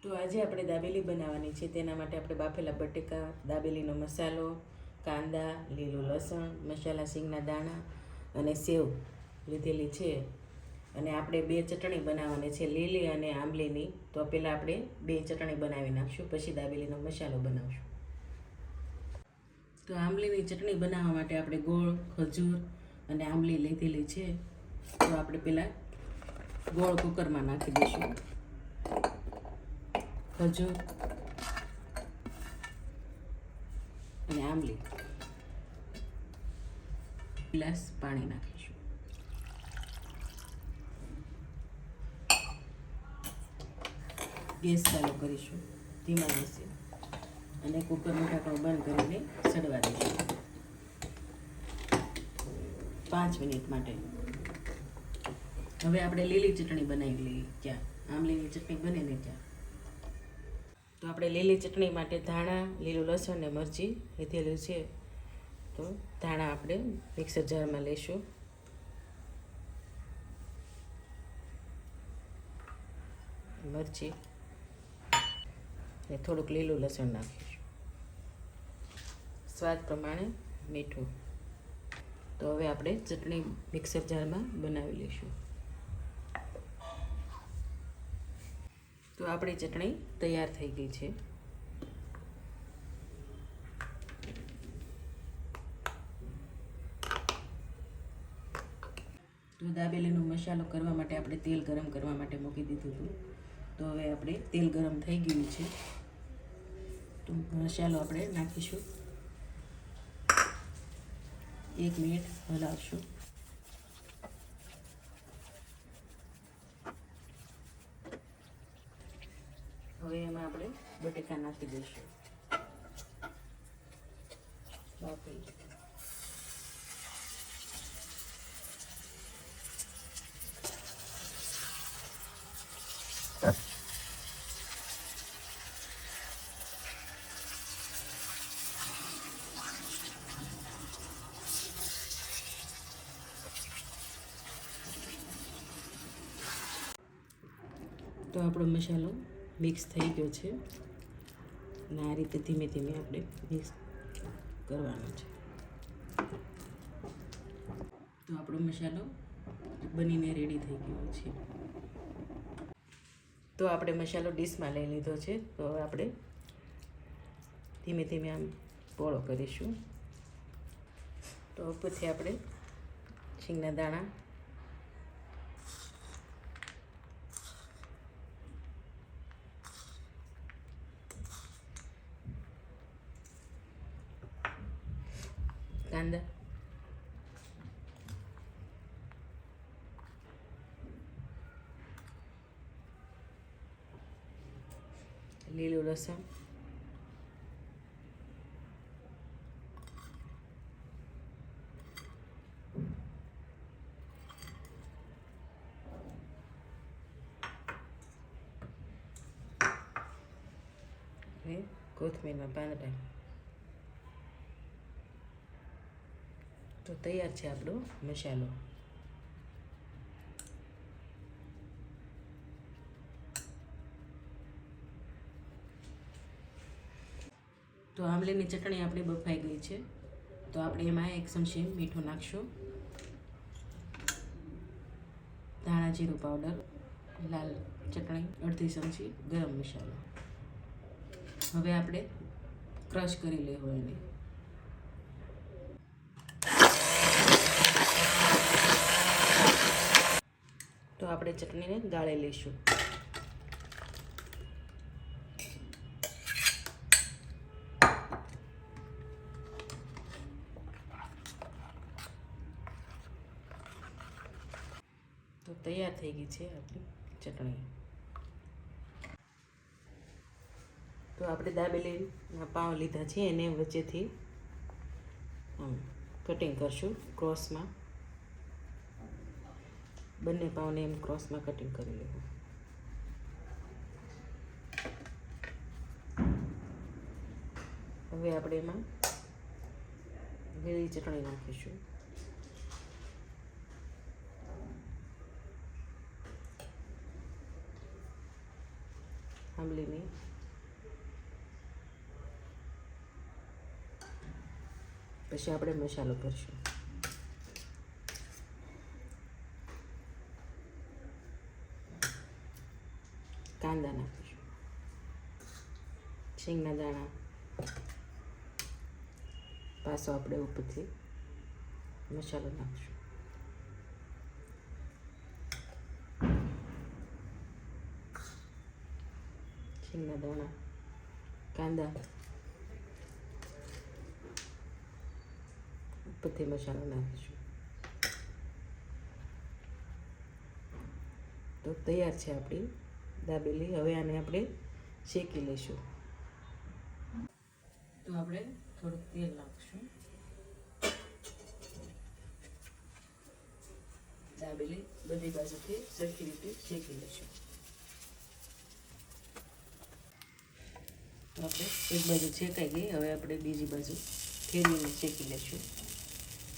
તો આજે આપણે દાબેલી બનાવવાની છે. તેના માટે આપણે બાફેલા બટેકા, દાબેલીનો મસાલો, કાંદા, લીલું લસણ, મસાલા સિંગના દાણા અને સેવ લીધેલી છે. અને આપણે બે ચટણી બનાવવાની છે, લીલી અને આંબલીની. તો પહેલાં આપણે બે ચટણી બનાવી નાખશું, પછી દાબેલીનો મસાલો બનાવશું. તો આંબલીની ચટણી બનાવવા માટે આપણે ગોળ, ખજૂર અને આંબલી લીધેલી છે. તો આપણે પહેલાં ગોળ કુકરમાં નાખી દઈશું, ખજૂર અને આંબલી, ગ્લાસ પાણી નાખીશું. ગેસ ચાલુ કરીશું ધીમા ગેસે અને કુકરનું ઢાંકણું બંધ કરીને સડવા દઈશું 5 મિનિટ માટે. હવે આપણે લીલી ચટણી બનાવી લઈએ. ત્યાં આંબલીની ચટણી બને ને ત્યાં. તો આપણે લીલી ચટણી માટે ધાણા, લીલું લસણ ને મરચી લીધેલું છે. તો ધાણા આપણે મિક્સર જારમાં લઈશું. મરચી ને થોડુંક લીલું લસણ નાખીશું. સ્વાદ પ્રમાણે મીઠું. તો હવે આપણે ચટણી મિક્સર જારમાં બનાવી લઈશું. તો આપણી ચટણી તૈયાર થઈ ગઈ છે. તો દાબેલીનો મસાલો કરવા માટે આપણે તેલ ગરમ કરવા માટે મૂકી દીધું હતું. તો હવે આપણે તેલ ગરમ થઈ ગયું છે. તો મસાલો આપણે નાખીશું. 1 મિનિટ હલાવશું. હવે એમાં આપણે બટેકા નાખી દઈશું. બાફી તો આપણો મસાલો મિક્સ થઈ ગયો છે અને આ રીતે ધીમે ધીમે આપણે મિક્સ કરવાનો છે. તો આપણો મસાલો બનીને રેડી થઈ ગયો છે. તો આપણે મસાલો ડીશમાં લઈ લીધો છે. તો આપણે ધીમે ધીમે આમ પોળો કરીશું. તો ઉપરથી આપણે સિંગના દાણા, કાંદા, લીલું લસણ, કોથમીરના પાંદડા. તો તૈયાર છે આપણો મસાલો. તો આંબલીની ચટણી આપણી બફાઈ ગઈ છે. તો આપણે એમાં 1 ચમચી મીઠું નાખશું, ધાણા જીરું પાવડર, લાલ ચટણી અડધી ચમચી, ગરમ મસાલો. હવે આપણે ક્રશ કરી લેવું એને. તો આપણે ચટણીને ગાળી લઈશું. તો તૈયાર થઈ ગઈ છે આપણી ચટણી. તો આપણે દાબેલીના પાવ લીધા છે, એને વચ્ચેથી કટિંગ કરશું ક્રોસમાં. બંને પાવને એમ ક્રોસમાં કટિંગ કરી લેવું. હવે આપણે એમાં લીલી ચટણી નાખીશું. આંબલીની. પછી આપણે મસાલો ભરશું. કાંદા નાખીશું, શીંગના દાણા, પાછો આપણે ઉપરથી મસાલો નાખીશું. શીંગના દાણા, કાંદા, ઉપરથી મસાલો નાખીશું. તો તૈયાર છે આપણી દાબેલી. હવે આને આપણે શેકી લઈશું. તો આપણે થોડુંક તેલ નાખીશું. દાબેલી બધી બાજુથી સરખી રીતે શેકી લઈશું. તો આપણે એક બાજુ શેકાઈ ગઈ, હવે આપણે બીજી બાજુ ફેરવીને શેકી લઈશું.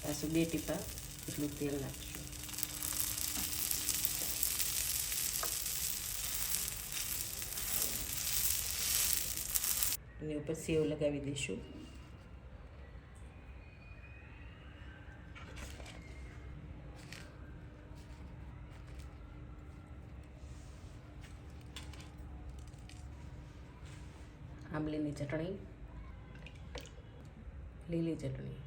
પાછું 2 ટીપા એટલું તેલ નાખીશું. એની ઉપર સેવ લગાવી દઈશું. આંબલીની ચટણી, લીલી ચટણી.